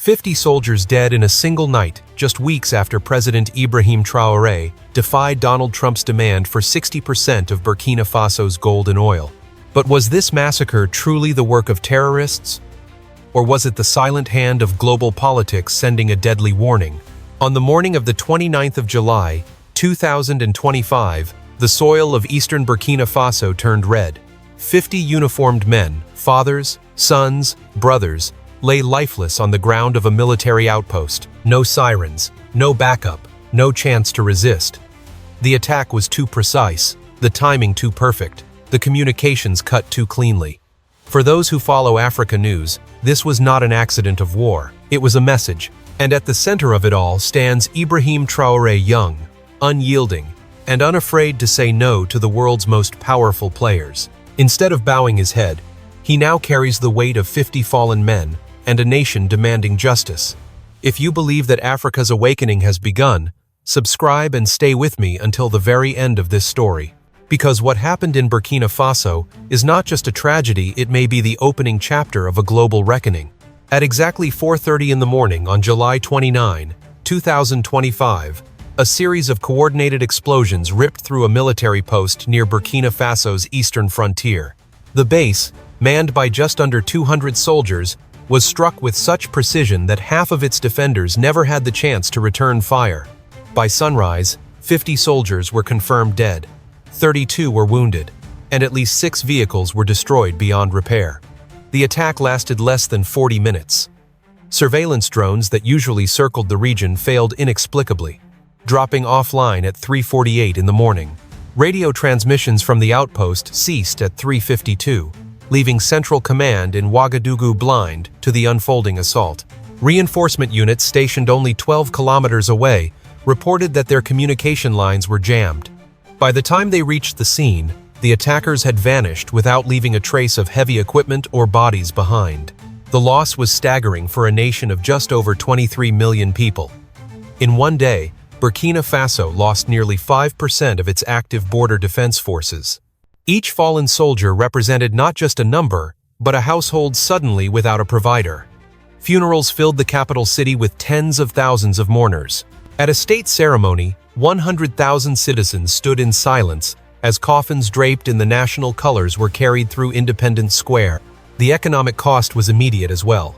50 soldiers dead in a single night, just weeks after President Ibrahim Traore defied Donald Trump's demand for 60% of Burkina Faso's gold and oil. But was this massacre truly the work of terrorists? Or was it the silent hand of global politics sending a deadly warning? On the morning of the 29th of July, 2025, the soil of eastern Burkina Faso turned red. 50 uniformed men, fathers, sons, brothers, lay lifeless on the ground of a military outpost. No sirens, no backup, no chance to resist. The attack was too precise, the timing too perfect, the communications cut too cleanly. For those who follow Africa news, this was not an accident of war, it was a message. And at the center of it all stands Ibrahim Traore, young, unyielding, and unafraid to say no to the world's most powerful players. Instead of bowing his head, he now carries the weight of 50 fallen men and a nation demanding justice. If you believe that Africa's awakening has begun, subscribe and stay with me until the very end of this story. Because what happened in Burkina Faso is not just a tragedy, it may be the opening chapter of a global reckoning. At exactly 4:30 in the morning on July 29, 2025, a series of coordinated explosions ripped through a military post near Burkina Faso's eastern frontier. The base, manned by just under 200 soldiers, was struck with such precision that half of its defenders never had the chance to return fire. By sunrise, 50 soldiers were confirmed dead, 32 were wounded, and at least 6 vehicles were destroyed beyond repair. The attack lasted less than 40 minutes. Surveillance drones that usually circled the region failed inexplicably, dropping offline at 3:48 in the morning. Radio transmissions from the outpost ceased at 3:52, leaving Central Command in Ouagadougou blind to the unfolding assault. Reinforcement units stationed only 12 kilometers away reported that their communication lines were jammed. By the time they reached the scene, the attackers had vanished without leaving a trace of heavy equipment or bodies behind. The loss was staggering for a nation of just over 23 million people. In one day, Burkina Faso lost nearly 5% of its active border defense forces. Each fallen soldier represented not just a number, but a household suddenly without a provider. Funerals filled the capital city with tens of thousands of mourners. At a state ceremony, 100,000 citizens stood in silence as coffins draped in the national colors were carried through Independence Square. The economic cost was immediate as well.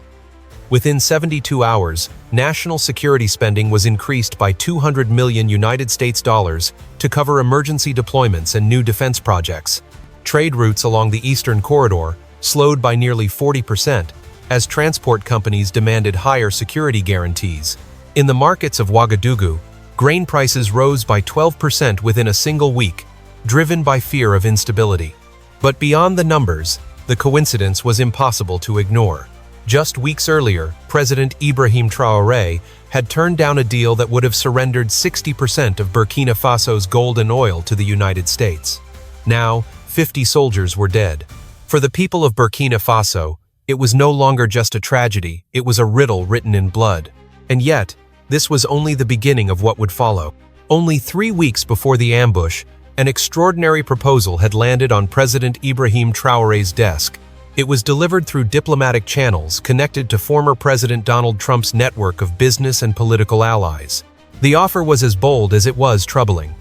Within 72 hours, national security spending was increased by $200 million to cover emergency deployments and new defense projects. Trade routes along the eastern corridor slowed by nearly 40% as transport companies demanded higher security guarantees. In the markets of Ouagadougou, grain prices rose by 12% within a single week, driven by fear of instability. But beyond the numbers, the coincidence was impossible to ignore. Just weeks earlier, President Ibrahim Traore had turned down a deal that would have surrendered 60% of Burkina Faso's gold and oil to the United States. Now, 50 soldiers were dead. For the people of Burkina Faso, it was no longer just a tragedy, it was a riddle written in blood. And yet, this was only the beginning of what would follow. Only 3 weeks before the ambush, an extraordinary proposal had landed on President Ibrahim Traore's desk. It was delivered through diplomatic channels connected to former President Donald Trump's network of business and political allies. The offer was as bold as it was troubling.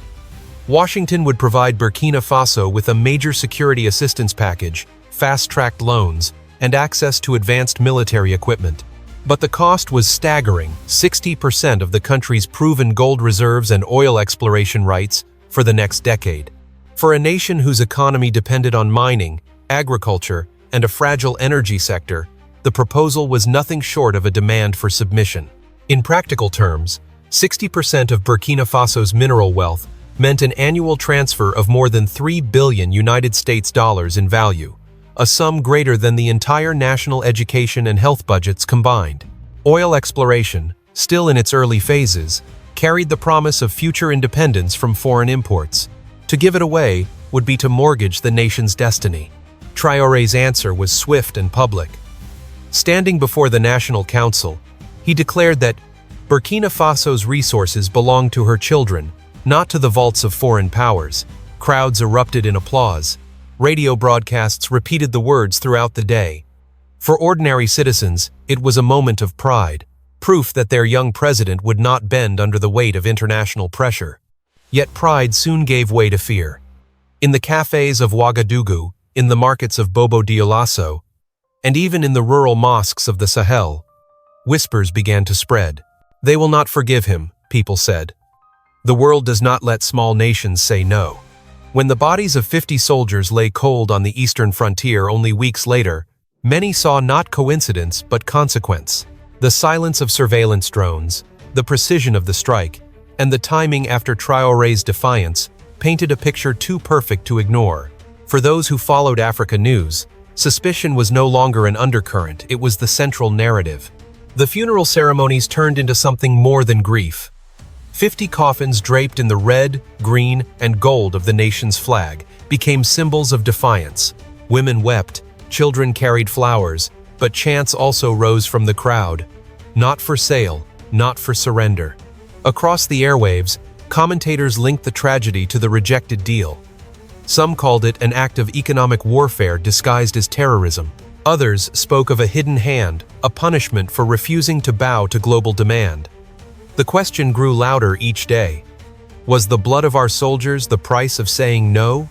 Washington would provide Burkina Faso with a major security assistance package, fast-tracked loans, and access to advanced military equipment. But the cost was staggering: 60% of the country's proven gold reserves and oil exploration rights for the next decade. For a nation whose economy depended on mining, agriculture, and a fragile energy sector, the proposal was nothing short of a demand for submission. In practical terms, 60% of Burkina Faso's mineral wealth meant an annual transfer of more than $3 billion in value, a sum greater than the entire national education and health budgets combined. Oil exploration, still in its early phases, carried the promise of future independence from foreign imports. To give it away would be to mortgage the nation's destiny. Traore's answer was swift and public. Standing before the National Council, he declared that Burkina Faso's resources belonged to her children, not to the vaults of foreign powers. Crowds erupted in applause. Radio broadcasts repeated the words throughout the day. For ordinary citizens, it was a moment of pride, proof that their young president would not bend under the weight of international pressure. Yet pride soon gave way to fear. In the cafes of Ouagadougou, in the markets of Bobo Dioulasso, and even in the rural mosques of the Sahel, whispers began to spread. They will not forgive him, people said. The world does not let small nations say no. When the bodies of 50 soldiers lay cold on the eastern frontier only weeks later, many saw not coincidence but consequence. The silence of surveillance drones, the precision of the strike, and the timing after Traoré's defiance painted a picture too perfect to ignore. For those who followed Africa news, suspicion was no longer an undercurrent, it was the central narrative. The funeral ceremonies turned into something more than grief. 50 coffins draped in the red, green, and gold of the nation's flag became symbols of defiance. Women wept, children carried flowers, but chants also rose from the crowd. Not for sale, not for surrender. Across the airwaves, commentators linked the tragedy to the rejected deal. Some called it an act of economic warfare disguised as terrorism. Others spoke of a hidden hand, a punishment for refusing to bow to global demand. The question grew louder each day. Was the blood of our soldiers the price of saying no?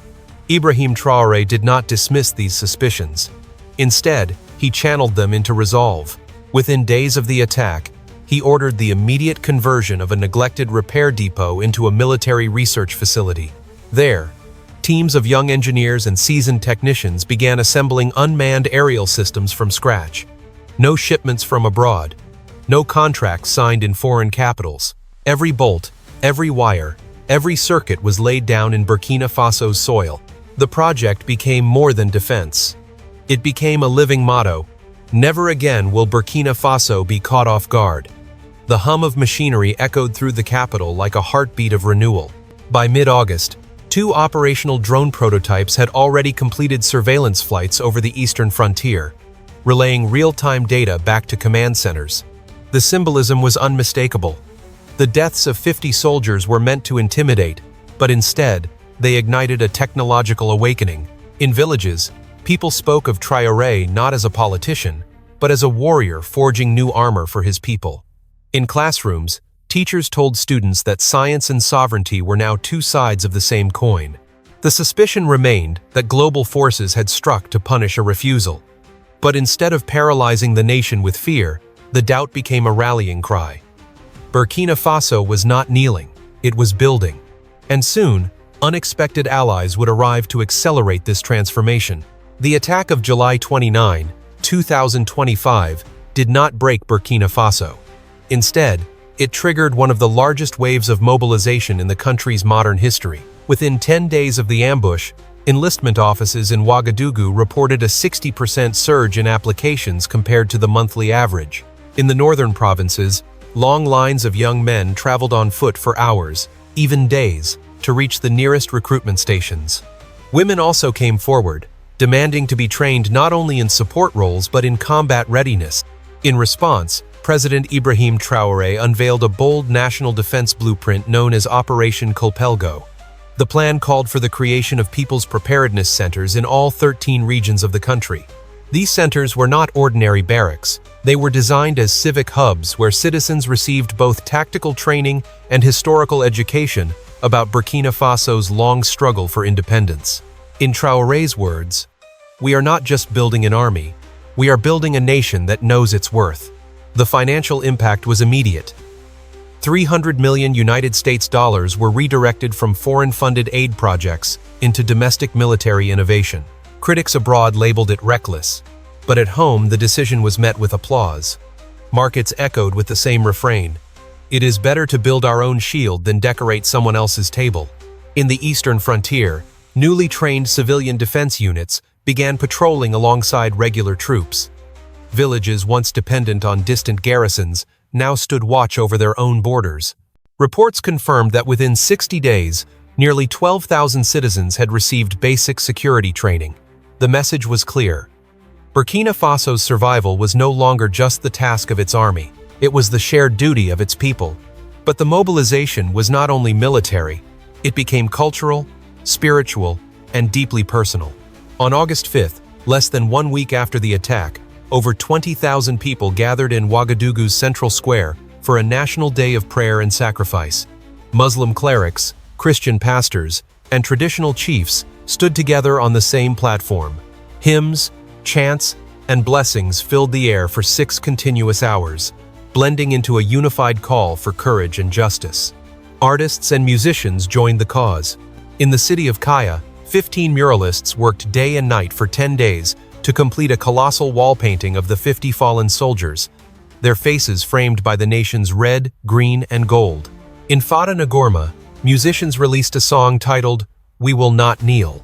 Ibrahim Traore did not dismiss these suspicions. Instead, he channeled them into resolve. Within days of the attack, he ordered the immediate conversion of a neglected repair depot into a military research facility. There, teams of young engineers and seasoned technicians began assembling unmanned aerial systems from scratch. No shipments from abroad. No contracts signed in foreign capitals. Every bolt, every wire, every circuit was laid down in Burkina Faso's soil. The project became more than defense. It became a living motto. Never again will Burkina Faso be caught off guard. The hum of machinery echoed through the capital like a heartbeat of renewal. By mid-August, 2 operational drone prototypes had already completed surveillance flights over the eastern frontier, relaying real-time data back to command centers. The symbolism was unmistakable. The deaths of 50 soldiers were meant to intimidate, but instead, they ignited a technological awakening. In villages, people spoke of Traoré not as a politician, but as a warrior forging new armor for his people. In classrooms, teachers told students that science and sovereignty were now 2 sides of the same coin. The suspicion remained that global forces had struck to punish a refusal. But instead of paralyzing the nation with fear, the doubt became a rallying cry. Burkina Faso was not kneeling, it was building. And soon, unexpected allies would arrive to accelerate this transformation. The attack of July 29, 2025, did not break Burkina Faso. Instead, it triggered one of the largest waves of mobilization in the country's modern history. Within 10 days of the ambush, enlistment offices in Ouagadougou reported a 60% surge in applications compared to the monthly average. In the northern provinces, long lines of young men traveled on foot for hours, even days, to reach the nearest recruitment stations. Women also came forward, demanding to be trained not only in support roles but in combat readiness. In response, President Ibrahim Traore unveiled a bold national defense blueprint known as Operation Colpelgo. The plan called for the creation of People's Preparedness Centers in all 13 regions of the country. These centers were not ordinary barracks. They were designed as civic hubs where citizens received both tactical training and historical education about Burkina Faso's long struggle for independence. In Traoré's words, "We are not just building an army, we are building a nation that knows its worth." The financial impact was immediate. 300 million United States dollars were redirected from foreign-funded aid projects into domestic military innovation. Critics abroad labeled it reckless, but at home the decision was met with applause. Markets echoed with the same refrain: "It is better to build our own shield than decorate someone else's table." In the eastern frontier, newly trained civilian defense units began patrolling alongside regular troops. Villages once dependent on distant garrisons now stood watch over their own borders. Reports confirmed that within 60 days, nearly 12,000 citizens had received basic security training. The message was clear. Burkina Faso's survival was no longer just the task of its army, it was the shared duty of its people. But the mobilization was not only military, it became cultural, spiritual, and deeply personal. On August 5th, less than 1 week after the attack, over 20,000 people gathered in Ouagadougou's central square for a national day of prayer and sacrifice. Muslim clerics, Christian pastors, and traditional chiefs stood together on the same platform. Hymns, chants, and blessings filled the air for 6 continuous hours, blending into a unified call for courage and justice. Artists and musicians joined the cause. In the city of Kaya, 15 muralists worked day and night for 10 days to complete a colossal wall painting of the 50 fallen soldiers, their faces framed by the nation's red, green, and gold. In Fata Ngorma, musicians released a song titled, "We Will Not Kneel."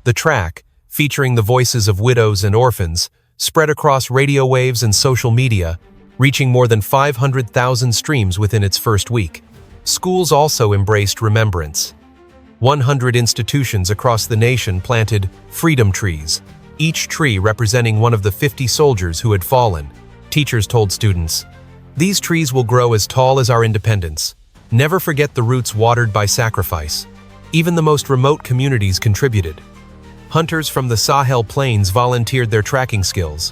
The track, featuring the voices of widows and orphans, spread across radio waves and social media, reaching more than 500,000 streams within its first week. Schools also embraced remembrance. 100 institutions across the nation planted freedom trees, each tree representing one of the 50 soldiers who had fallen. Teachers told students, "These trees will grow as tall as our independence. Never forget the roots watered by sacrifice." Even the most remote communities contributed. Hunters from the Sahel plains volunteered their tracking skills.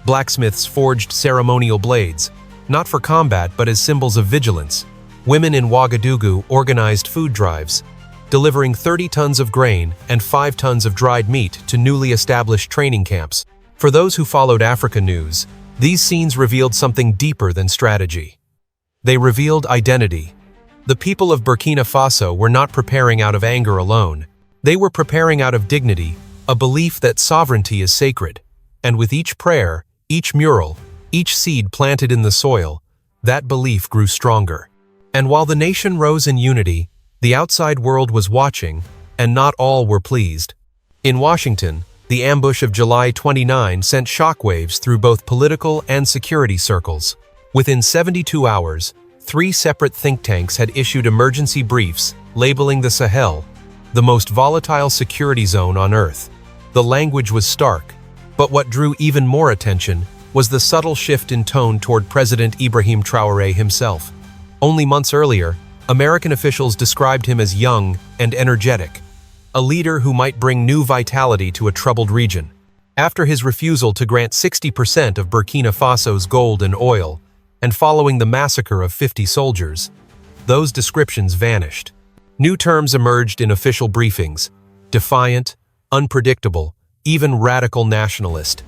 Blacksmiths forged ceremonial blades, not for combat but as symbols of vigilance. Women in Ouagadougou organized food drives, delivering 30 tons of grain and 5 tons of dried meat to newly established training camps. For those who followed Africa news, these scenes revealed something deeper than strategy. They revealed identity. The people of Burkina Faso were not preparing out of anger alone. They were preparing out of dignity, a belief that sovereignty is sacred. And with each prayer, each mural, each seed planted in the soil, that belief grew stronger. And while the nation rose in unity, the outside world was watching, and not all were pleased. In Washington, the ambush of July 29 sent shockwaves through both political and security circles. Within 72 hours, 3 separate think tanks had issued emergency briefs labeling the Sahel the most volatile security zone on Earth. The language was stark, but what drew even more attention was the subtle shift in tone toward President Ibrahim Traore himself. Only months earlier, American officials described him as young and energetic, a leader who might bring new vitality to a troubled region. After his refusal to grant 60% of Burkina Faso's gold and oil, and following the massacre of 50 soldiers, those descriptions vanished. New terms emerged in official briefings: defiant, unpredictable, even radical nationalist.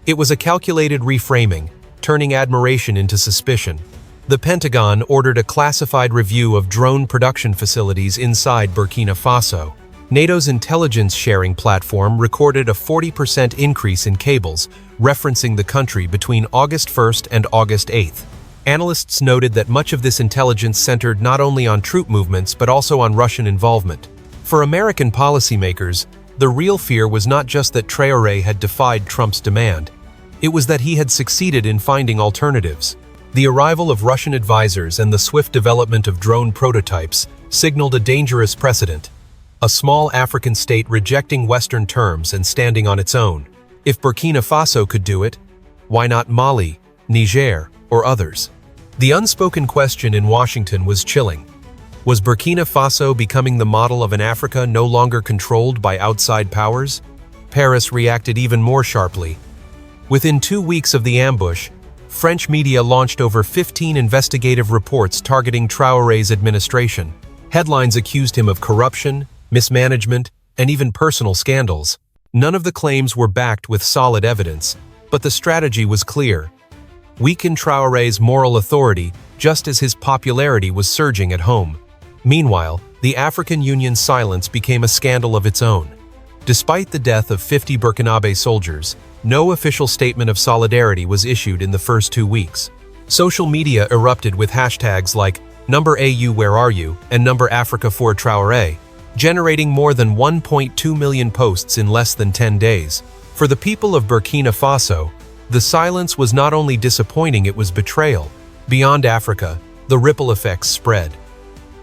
It was a calculated reframing, turning admiration into suspicion. The Pentagon ordered a classified review of drone production facilities inside Burkina Faso. NATO's intelligence sharing platform recorded a 40% increase in cables, referencing the country between August 1st and August 8th. Analysts noted that much of this intelligence centered not only on troop movements but also on Russian involvement. For American policymakers, the real fear was not just that Traoré had defied Trump's demand. It was that he had succeeded in finding alternatives. The arrival of Russian advisors and the swift development of drone prototypes signaled a dangerous precedent. A small African state rejecting Western terms and standing on its own. If Burkina Faso could do it, why not Mali, Niger, or others? The unspoken question in Washington was chilling. Was Burkina Faso becoming the model of an Africa no longer controlled by outside powers? Paris reacted even more sharply. Within 2 weeks of the ambush, French media launched over 15 investigative reports targeting Traoré's administration. Headlines accused him of corruption, mismanagement, and even personal scandals. None of the claims were backed with solid evidence, but the strategy was clear: weaken Traoré's moral authority just as his popularity was surging at home. Meanwhile, the African Union's silence became a scandal of its own. Despite the death of 50 Burkinabe soldiers, no official statement of solidarity was issued in the first 2 weeks. Social media erupted with hashtags like #AU Where Are You and #Africa for Traoré, generating more than 1.2 million posts in less than 10 days. For the people of Burkina Faso, the silence was not only disappointing, it was betrayal. Beyond Africa, the ripple effects spread.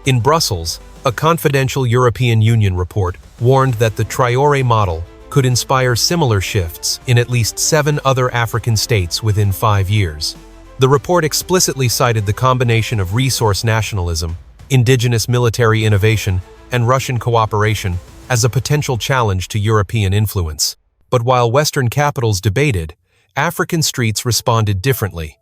In Brussels, a confidential European Union report warned that the Traoré model could inspire similar shifts in at least 7 other African states within 5 years. The report explicitly cited the combination of resource nationalism, indigenous military innovation, and Russian cooperation as a potential challenge to European influence. But while Western capitals debated, African streets responded differently.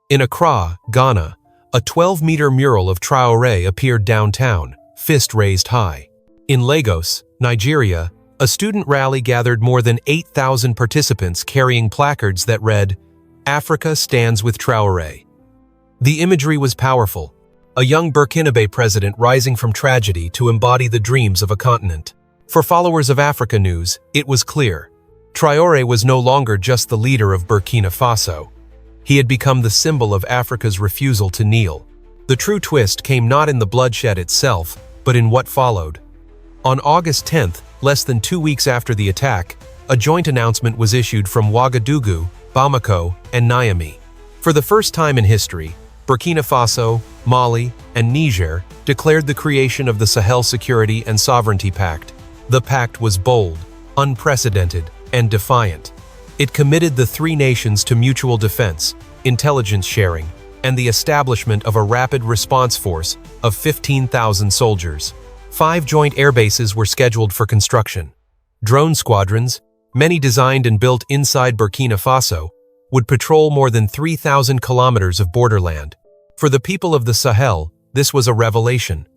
In Accra, Ghana, a 12-meter mural of Traoré appeared downtown, fist raised high. In Lagos, Nigeria, a student rally gathered more than 8,000 participants carrying placards that read, "Africa stands with Traoré." The imagery was powerful, a young Burkinabe president rising from tragedy to embody the dreams of a continent. For followers of Africa News, it was clear. Traoré was no longer just the leader of Burkina Faso. He had become the symbol of Africa's refusal to kneel. The true twist came not in the bloodshed itself, but in what followed. On August 10th, less than 2 weeks after the attack, a joint announcement was issued from Ouagadougou, Bamako, and Niamey. For the first time in history, Burkina Faso, Mali, and Niger declared the creation of the Sahel Security and Sovereignty Pact. The pact was bold, unprecedented, and defiant. It committed the three nations to mutual defense, intelligence sharing, and the establishment of a rapid response force of 15,000 soldiers. 5 joint airbases were scheduled for construction. Drone squadrons, many designed and built inside Burkina Faso, would patrol more than 3,000 kilometers of borderland. For the people of the Sahel, this was a revelation.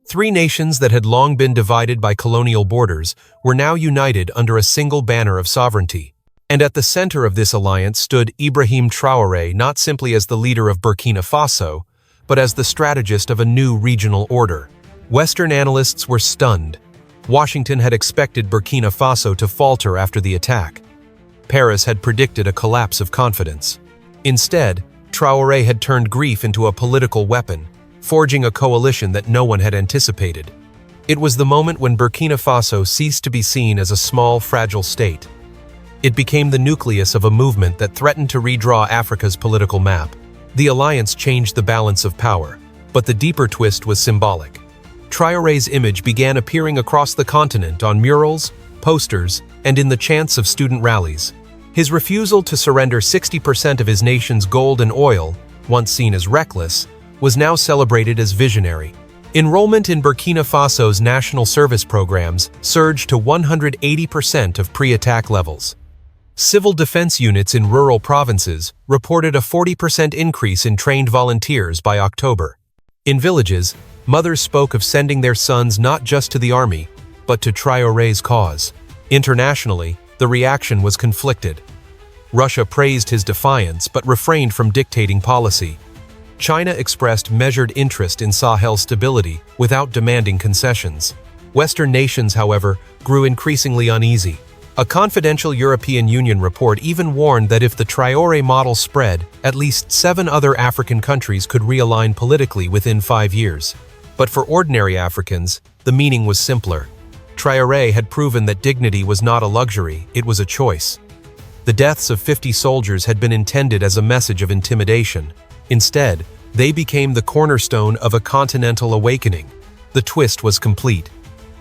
3 nations that had long been divided by colonial borders were now united under a single banner of sovereignty. And at the center of this alliance stood Ibrahim Traoré, not simply as the leader of Burkina Faso, but as the strategist of a new regional order. Western analysts were stunned. Washington had expected Burkina Faso to falter after the attack. Paris had predicted a collapse of confidence. Instead, Traoré had turned grief into a political weapon, forging a coalition that no one had anticipated. It was the moment when Burkina Faso ceased to be seen as a small, fragile state. It became the nucleus of a movement that threatened to redraw Africa's political map. The alliance changed the balance of power, but the deeper twist was symbolic. Traoré's image began appearing across the continent on murals, posters, and in the chants of student rallies. His refusal to surrender 60% of his nation's gold and oil, once seen as reckless, was now celebrated as visionary. Enrollment in Burkina Faso's national service programs surged to 180% of pre-attack levels. Civil defense units in rural provinces reported a 40% increase in trained volunteers by October. In villages, mothers spoke of sending their sons not just to the army, but to Traoré's cause. Internationally, the reaction was conflicted. Russia praised his defiance but refrained from dictating policy. China expressed measured interest in Sahel stability without demanding concessions. Western nations, however, grew increasingly uneasy. A confidential European Union report even warned that if the Traoré model spread, at least 7 other African countries could realign politically within 5 years. But for ordinary Africans, the meaning was simpler. Traoré had proven that dignity was not a luxury, it was a choice. The deaths of 50 soldiers had been intended as a message of intimidation. Instead, they became the cornerstone of a continental awakening. The twist was complete.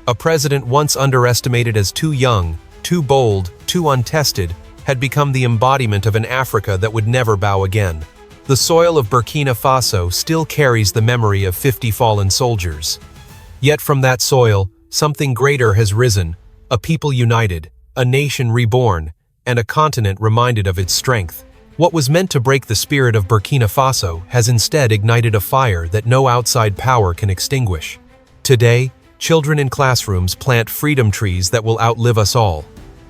A president once underestimated as too young, too bold, too untested, had become the embodiment of an Africa that would never bow again. The soil of Burkina Faso still carries the memory of 50 fallen soldiers. Yet from that soil, something greater has risen, a people united, a nation reborn, and a continent reminded of its strength. What was meant to break the spirit of Burkina Faso has instead ignited a fire that no outside power can extinguish. Today, children in classrooms plant freedom trees that will outlive us all.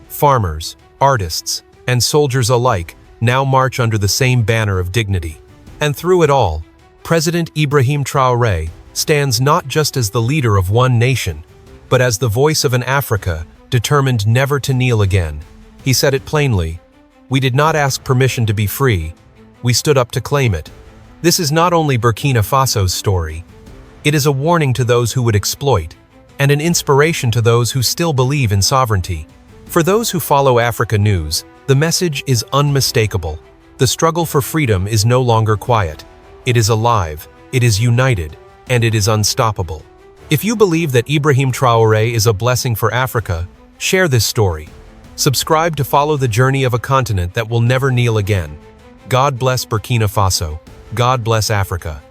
Farmers, artists, and soldiers alike now march under the same banner of dignity. And through it all, President Ibrahim Traoré stands not just as the leader of one nation, but as the voice of an Africa determined never to kneel again. He said it plainly: "We did not ask permission to be free, we stood up to claim it." This is not only Burkina Faso's story, it is a warning to those who would exploit, and an inspiration to those who still believe in sovereignty. For those who follow Africa News, the message is unmistakable. The struggle for freedom is no longer quiet. It is alive, it is united, and it is unstoppable. If you believe that Ibrahim Traoré is a blessing for Africa, share this story. Subscribe to follow the journey of a continent that will never kneel again. God bless Burkina Faso. God bless Africa.